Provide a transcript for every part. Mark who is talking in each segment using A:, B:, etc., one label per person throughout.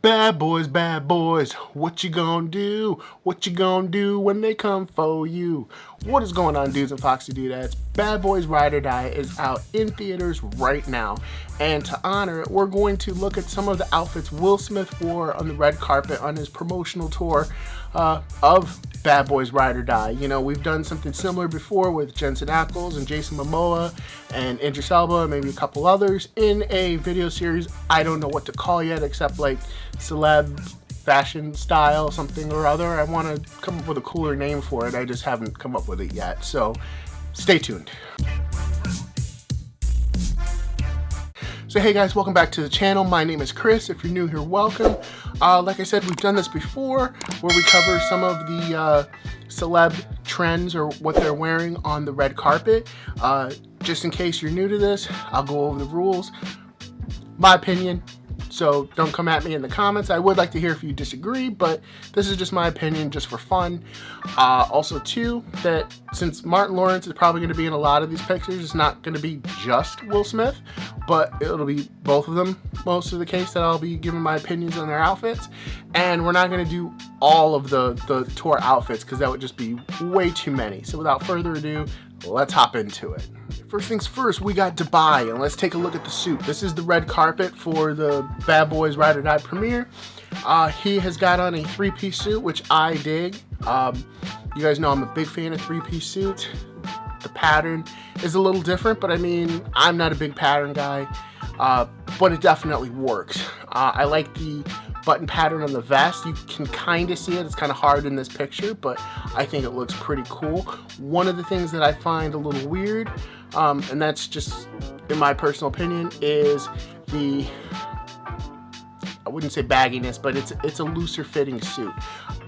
A: Bad boys, what you gonna do? What you gonna do when they come for you? What is going on, dudes and foxy dudettes? Bad Boys Ride or Die is out in theaters right now, and to honor it, we're going to look at some of the outfits Will Smith wore on the red carpet on his promotional tour of Bad Boys Ride or Die. You know, we've done something similar before with Jensen Ackles and thecee Momoa and Idris Elba and maybe a couple others in a video series I don't know what to call yet, except like Celeb, fashion style, something or other. I want to come up with a cooler name for it. I just haven't come up with it yet. So stay tuned. So hey guys, welcome back to the channel. My name is Chris. If you're new here, welcome. Like I said, we've done this before where we cover some of the celeb trends or what they're wearing on the red carpet. Just in case you're new to this, I'll go over the rules. My opinion. So don't come at me in the comments. I would like to hear if you disagree, but this is just my opinion, just for fun. Also too, that since Martin Lawrence is probably going to be in a lot of these pictures, it's not going to be just Will Smith, but it'll be both of them most of the case that I'll be giving my opinions on their outfits. And we're not going to do all of the tour outfits because that would just be way too many. So without further ado, let's hop into it. First things first, we got Dubai, and let's take a look at the suit. This is the red carpet for the Bad Boys Ride or Die premiere. He has got on a three-piece suit, which I dig. You guys know I'm a big fan of three-piece suits. The pattern is a little different, but I mean, I'm not a big pattern guy, but it definitely works. I like the button pattern on the vest. You can kind of see it. It's kind of hard in this picture, but I think it looks pretty cool. One of the things that I find a little weird, and that's just in my personal opinion, is the, I wouldn't say bagginess, but it's a looser fitting suit.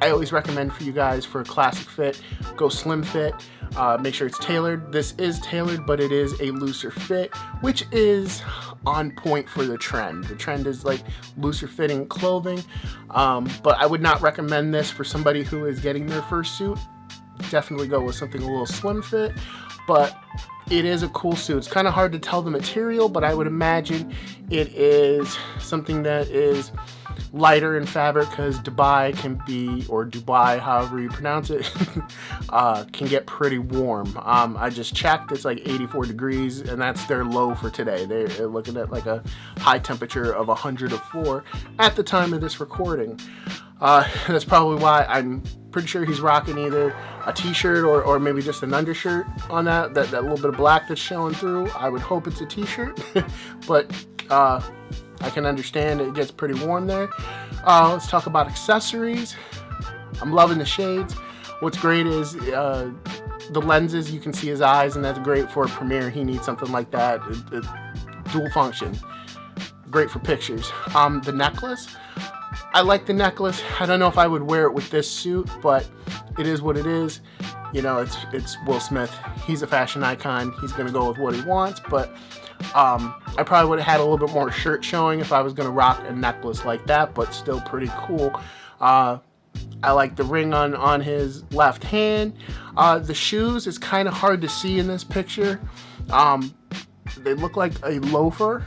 A: I always recommend for you guys, for a classic fit, go slim fit. Make sure it's tailored. This is tailored, but it is a looser fit, which is on point for the trend. The trend is like looser fitting clothing, but I would not recommend this for somebody who is getting their first suit. Definitely go with something a little slim fit, but it is a cool suit. It's kind of hard to tell the material, but I would imagine it is something that is lighter in fabric because Dubai can be, or Dubai, however you pronounce it, can get pretty warm. I just checked, it's like 84 degrees, and that's their low for today. They're looking at like a high temperature of 104 at the time of this recording. That's probably why I'm pretty sure he's rocking either a t-shirt or maybe just an undershirt on that little bit of black that's showing through. I would hope it's a t-shirt, but I can understand it gets pretty warm there. Let's talk about accessories. I'm loving the shades. What's great is the lenses. You can see his eyes, and that's great for a premiere. He needs something like that. Dual function. Great for pictures. The necklace. I like the necklace. I don't know if I would wear it with this suit, but it is what it is. You know, it's Will Smith. He's a fashion icon. He's going to go with what he wants, but I probably would have had a little bit more shirt showing if I was going to rock a necklace like that, but still pretty cool. I like the ring on his left hand. The shoes is kind of hard to see in this picture. They look like a loafer.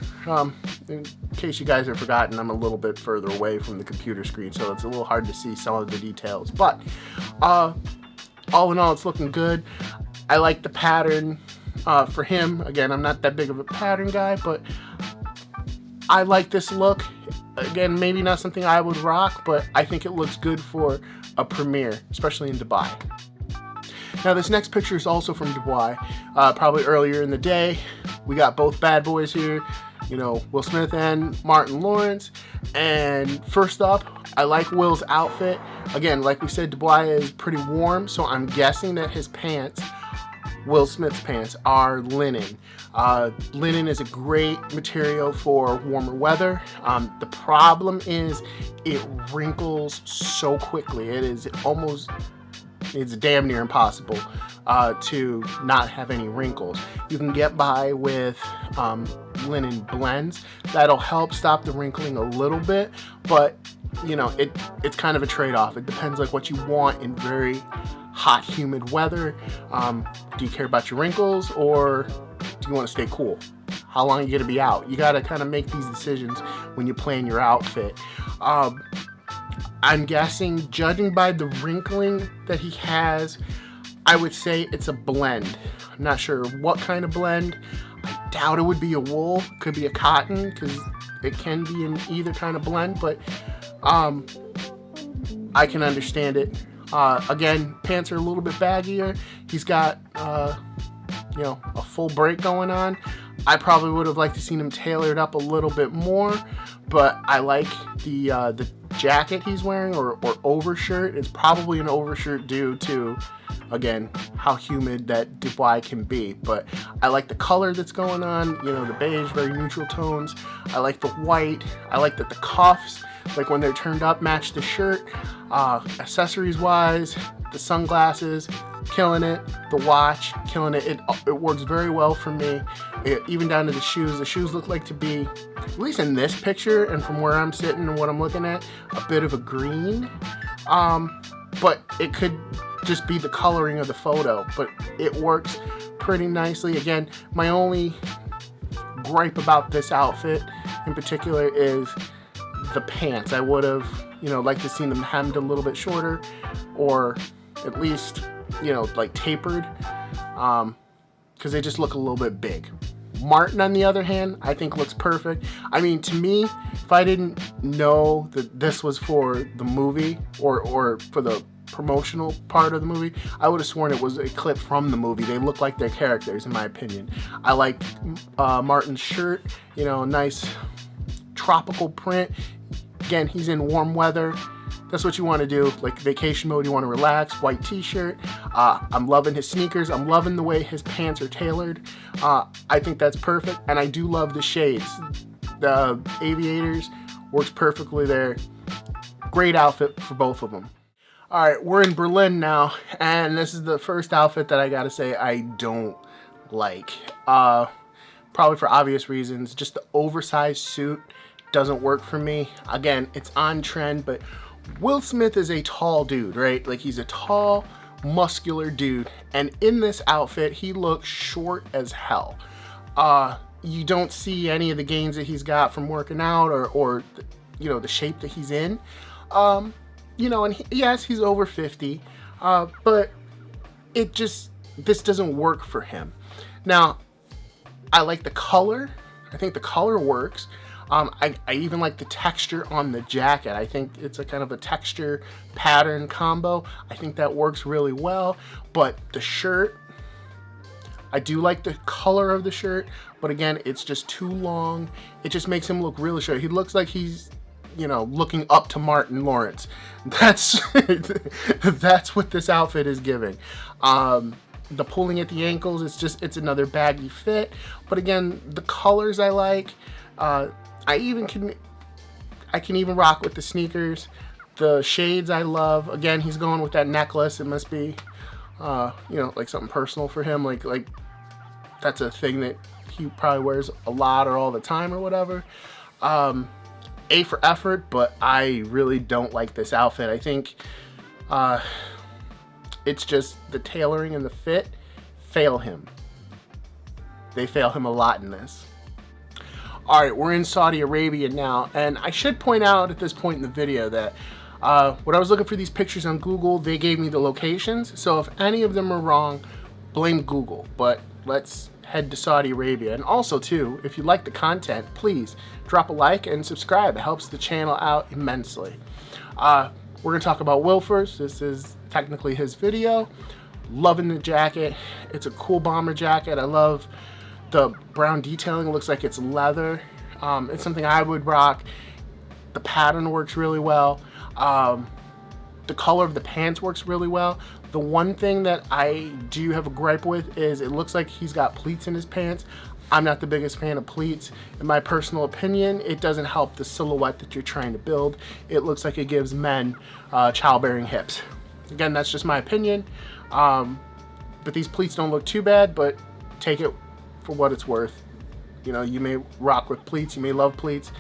A: In case you guys have forgotten, I'm a little bit further away from the computer screen, so it's a little hard to see some of the details. But all in all, it's looking good. I like the pattern for him. Again, I'm not that big of a pattern guy, but I like this look. Again, maybe not something I would rock, but I think it looks good for a premiere, especially in Dubai. Now, this next picture is also from Dubai, probably earlier in the day. We got both bad boys here, you know, Will Smith and Martin Lawrence. And first up, I like Will's outfit. Again, like we said, Dubai is pretty warm, so I'm guessing that his pants, Will Smith's pants, are linen. Linen is a great material for warmer weather. The problem is it wrinkles so quickly. It's damn near impossible to not have any wrinkles. You can get by with linen blends. That'll help stop the wrinkling a little bit, but you know, it's kind of a trade-off. It depends like what you want in very hot, humid weather. Do you care about your wrinkles, or do you want to stay cool? how long you're gonna be out. You gotta kind of make these decisions when you plan your outfit. I'm guessing, judging by the wrinkling that he has, I would say it's a blend. I'm not sure what kind of blend. I doubt it would be a wool. Could be a cotton, because it can be in either kind of blend, but I can understand it. Again, pants are a little bit baggier. He's got, you know, a full break going on. I probably would have liked to seen him tailored up a little bit more, but I like the jacket he's wearing, or overshirt. It's probably an overshirt due to, again, how humid that Dubois can be. But I like the color that's going on, you know, the beige, very neutral tones. I like the white. I like that the cuffs, like when they're turned up, match the shirt. Accessories wise, the sunglasses, killing it. The watch, killing it. It works very well for me. Even down to the shoes. The shoes look like to be, at least in this picture and from where I'm sitting and what I'm looking at, a bit of a green. But it could just be the coloring of the photo, but it works pretty nicely. Again, my only gripe about this outfit in particular is the pants. I would have, you know, liked to see them hemmed a little bit shorter, or at least, you know, like tapered, because they just look a little bit big. Martin, on the other hand, I think looks perfect. I mean, to me, if I didn't know that this was for the movie, or for the promotional part of the movie, I would have sworn it was a clip from the movie. They look like their characters, in my opinion. I like Martin's shirt, you know, nice tropical print. Again, he's in warm weather. That's what you want to do, like vacation mode. You want to relax. White t-shirt. I'm loving his sneakers. I'm loving the way his pants are tailored. I think that's perfect, and I do love the shades. The aviators works perfectly there. Great outfit for both of them. All right, we're in Berlin now, and this is the first outfit that I gotta say I don't like. Probably for obvious reasons. Just the oversized suit doesn't work for me. Again, it's on trend, but Will Smith is a tall dude, right? Like, he's a tall, muscular dude, and in this outfit, he looks short as hell. You don't see any of the gains that he's got from working out, or you know, the shape that he's in. You know, and yes, he's over 50, but this doesn't work for him. Now, I like the color. I think the color works. I even like the texture on the jacket. I think it's a kind of a texture pattern combo. I think that works really well. But the shirt, I do like the color of the shirt, but again, it's just too long. It just makes him look really short. He looks like he's, you know, looking up to Martin Lawrence. That's that's what this outfit is giving. The pulling at the ankles, it's another baggy fit. But again, the colors I like. I can even rock with the sneakers. The shades I love. Again, he's going with that necklace. It must be, you know, like something personal for him. Like that's a thing that he probably wears a lot or all the time or whatever. A for effort, but I really don't like this outfit. I think it's just the tailoring and the fit fail him. They fail him a lot in this. All right, we're in Saudi Arabia now, and I should point out at this point in the video that when I was looking for these pictures on Google, they gave me the locations. So if any of them are wrong, blame Google. But let's head to Saudi Arabia. And also, too, if you like the content, please drop a like and subscribe. It helps the channel out immensely. We're going to talk about Will first. This is technically his video. Loving the jacket. It's a cool bomber jacket. I love the brown detailing. It looks like it's leather. It's something I would rock. The pattern works really well. The color of the pants works really well. The one thing that I do have a gripe with is it looks like he's got pleats in his pants. I'm not the biggest fan of pleats. In my personal opinion, it doesn't help the silhouette that you're trying to build. It looks like it gives men childbearing hips. Again, that's just my opinion. But these pleats don't look too bad, but take it for what it's worth. You know, you may rock with pleats, you may love pleats.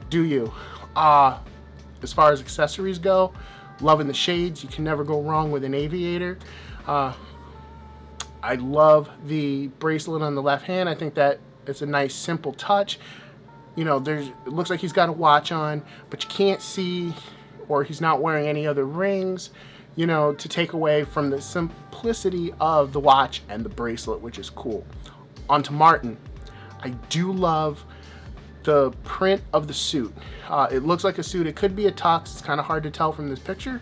A: Do you? As far as accessories go, loving the shades. You can never go wrong with an aviator. I love the bracelet on the left hand. I think that It's a nice simple touch. You know, it looks like he's got a watch on, but you can't see, or he's not wearing any other rings, you know, to take away from the simplicity of the watch and the bracelet, which is cool. On to Martin. I do love the print of the suit. It looks like a suit. It could be a tux. It's kind of hard to tell from this picture.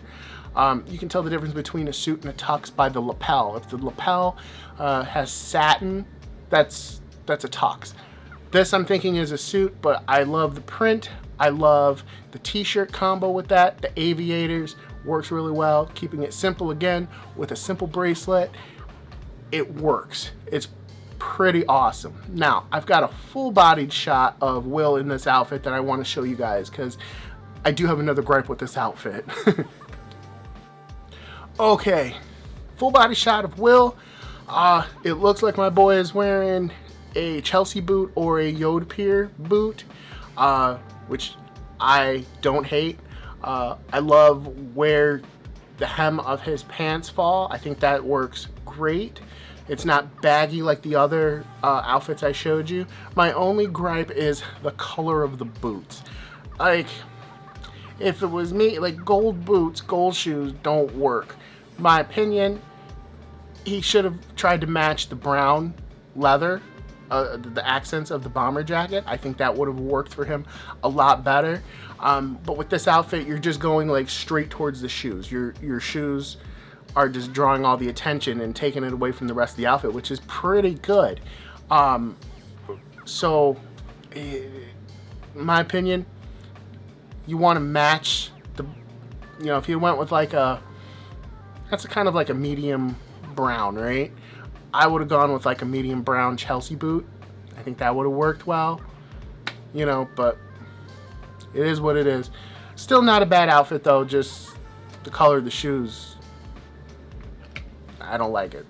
A: You can tell the difference between a suit and a tux by the lapel. If the lapel has satin, that's a tux. This I'm thinking is a suit, but I love the print. I love the t-shirt combo with that. The aviators works really well. Keeping it simple again with a simple bracelet. It works. It's pretty awesome. Now, I've got a full-bodied shot of Will in this outfit that I want to show you guys, because I do have another gripe with this outfit. Okay, full-body shot of Will. It looks like my boy is wearing a Chelsea boot or a Yodpier boot, which I don't hate. I love where the hem of his pants fall. I think that works great. It's not baggy like the other outfits I showed you. My only gripe is the color of the boots. Like, if it was me, like gold boots, gold shoes don't work. My opinion, he should have tried to match the brown leather, the accents of the bomber jacket. I think that would have worked for him a lot better. But with this outfit, you're just going like straight towards the shoes. Your shoes are just drawing all the attention and taking it away from the rest of the outfit, which is pretty good. So, in my opinion, you want to match the, you know, if you went with like that's kind of like a medium brown, right? I would have gone with like a medium brown Chelsea boot. I think that would have worked well, you know, but it is what it is. Still not a bad outfit though, just the color of the shoes, I don't like it.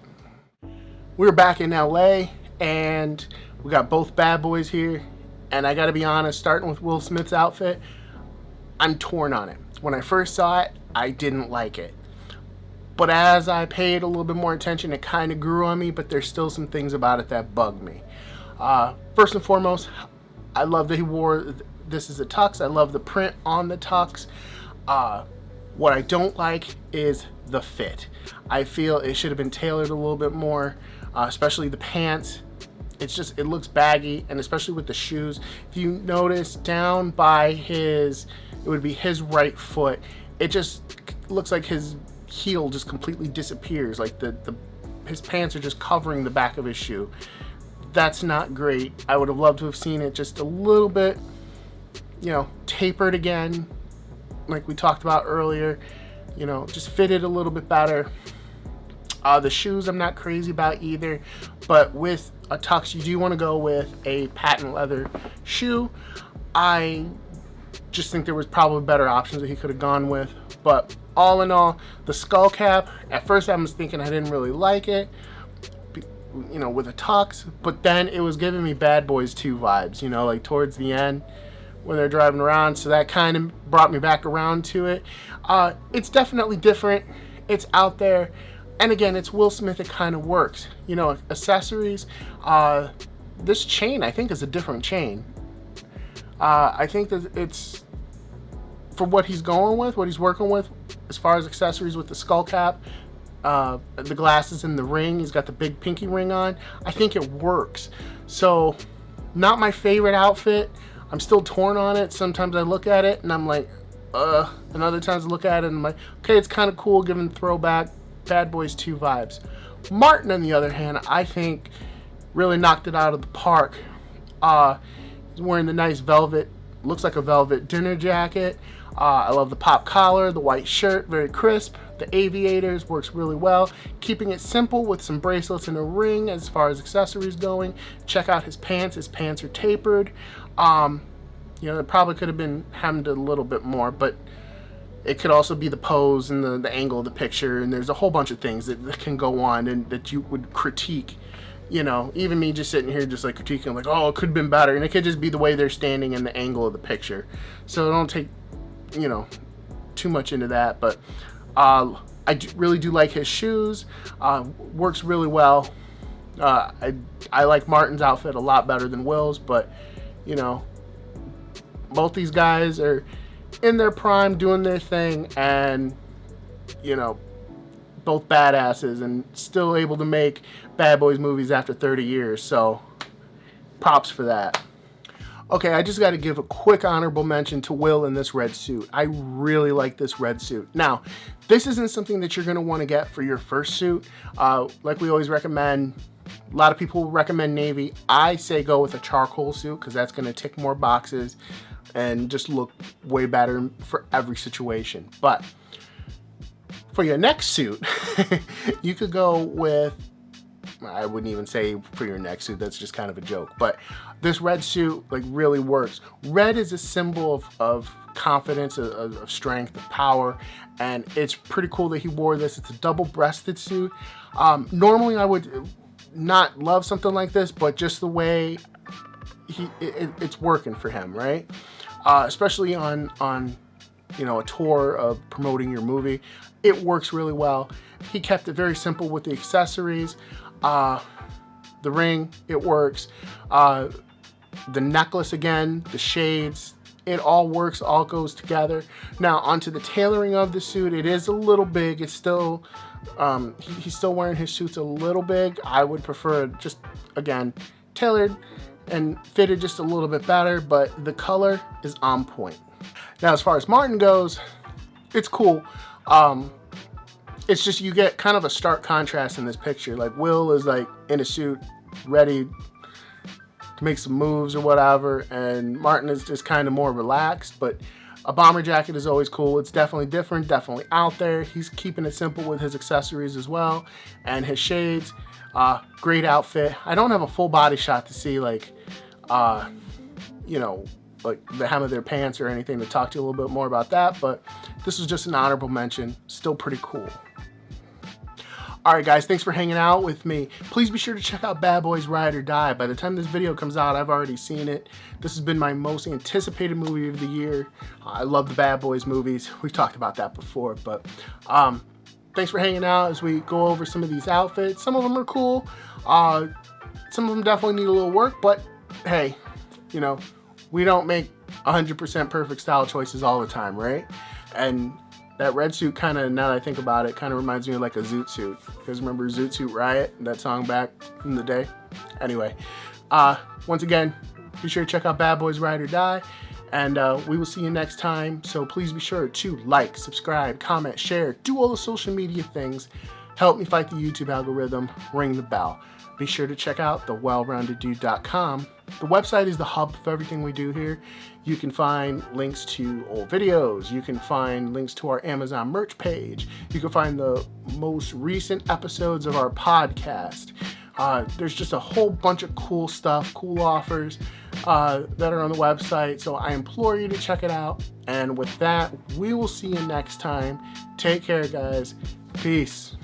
A: We're back in LA and we got both bad boys here, and I gotta be honest, starting with Will Smith's outfit, I'm torn on it. When I first saw it, I didn't like it. But as I paid a little bit more attention, it kind of grew on me, but there's still some things about it that bug me. First and foremost, I love that he wore, this is a tux. I love the print on the tux. What I don't like is the fit. I feel it should have been tailored a little bit more, especially the pants. It looks baggy, and especially with the shoes. If you notice down by it would be his right foot, it just looks like his heel just completely disappears. Like his pants are just covering the back of his shoe. That's not great. I would have loved to have seen it just a little bit, you know, tapered again, like we talked about earlier. You know, just fitted a little bit better. The shoes I'm not crazy about either, but with a tux you do want to go with a patent leather shoe. I just think there was probably better options that he could have gone with, but all in all, the skull cap, at first I was thinking I didn't really like it, you know, with a tux, but then it was giving me Bad Boys 2 vibes, you know, like towards the end when they're driving around, so that kind of brought me back around to it. It's definitely different, it's out there, and again, it's Will Smith, it kind of works. You know, accessories, this chain I think is a different chain. I think that it's, for what he's going with, what he's working with as far as accessories with the skull cap, the glasses and the ring, he's got the big pinky ring on, I think it works. So, not my favorite outfit. I'm still torn on it. Sometimes I look at it and I'm like, and other times I look at it and I'm like, okay, it's kind of cool, giving throwback Bad Boys 2 vibes. Martin, on the other hand, I think really knocked it out of the park. He's wearing the nice velvet, looks like a velvet dinner jacket. I love the pop collar, the white shirt, very crisp. The aviators works really well. Keeping it simple with some bracelets and a ring as far as accessories going. Check out his pants. His pants are tapered. You know, it probably could have been hemmed a little bit more, but it could also be the pose and the angle of the picture, and there's a whole bunch of things that can go on and that you would critique. You know, even me just sitting here just like critiquing, like, oh, it could have been better, and it could just be the way they're standing and the angle of the picture. So don't take, you know, too much into that, but really do like his shoes. Works really well. I like Martin's outfit a lot better than Will's, but you know, both these guys are in their prime doing their thing, and you know, both badasses and still able to make Bad Boys movies after 30 years, so props for that. Okay, I just got to give a quick honorable mention to Will in this red suit. I really like this red suit. Now, this isn't something that you're going to want to get for your first suit. Like we always recommend, a lot of people recommend navy. I say go with a charcoal suit because that's going to tick more boxes and just look way better for every situation. But for your next suit, you could go with, I wouldn't even say for your next suit, that's just kind of a joke, but this red suit like really works. Red is a symbol of confidence, of strength, of power, and it's pretty cool that he wore this. It's a double-breasted suit. Normally I would not love something like this, but just the way it's working for him, right? Especially on you know, a tour of promoting your movie, it works really well. He kept it very simple with the accessories. The ring, it works. The necklace again, the shades, it all works, all goes together. Now onto the tailoring of the suit, it is a little big. It's still, he's still wearing his suits a little big. I would prefer just, again, tailored and fitted just a little bit better, but the color is on point. Now as far as Martin goes, it's cool. It's just you get kind of a stark contrast in this picture. Like Will is like in a suit, ready to make some moves or whatever, and Martin is just kind of more relaxed, but a bomber jacket is always cool. It's definitely different, definitely out there. He's keeping it simple with his accessories as well, and his shades. Great outfit. I don't have a full body shot to see like, you know, like the hem of their pants or anything to talk to you a little bit more about that, but this was just an honorable mention. Still pretty cool. Alright guys, thanks for hanging out with me. Please be sure to check out Bad Boys Ride or Die. By the time this video comes out, I've already seen it. This has been my most anticipated movie of the year. I love the Bad Boys movies. We've talked about that before, but thanks for hanging out as we go over some of these outfits. Some of them are cool. Some of them definitely need a little work, but hey, you know, we don't make 100% perfect style choices all the time, right? And that red suit kind of, now that I think about it, kind of reminds me of like a Zoot Suit. You guys remember Zoot Suit Riot, that song back in the day? Anyway, once again, be sure to check out Bad Boys Ride or Die, and we will see you next time. So please be sure to like, subscribe, comment, share, do all the social media things. Help me fight the YouTube algorithm, ring the bell. Be sure to check out thewellroundeddude.com. The website is the hub for everything we do here. You can find links to old videos. You can find links to our Amazon merch page. You can find the most recent episodes of our podcast. There's just a whole bunch of cool stuff, cool offers that are on the website. So I implore you to check it out. And with that, we will see you next time. Take care, guys. Peace.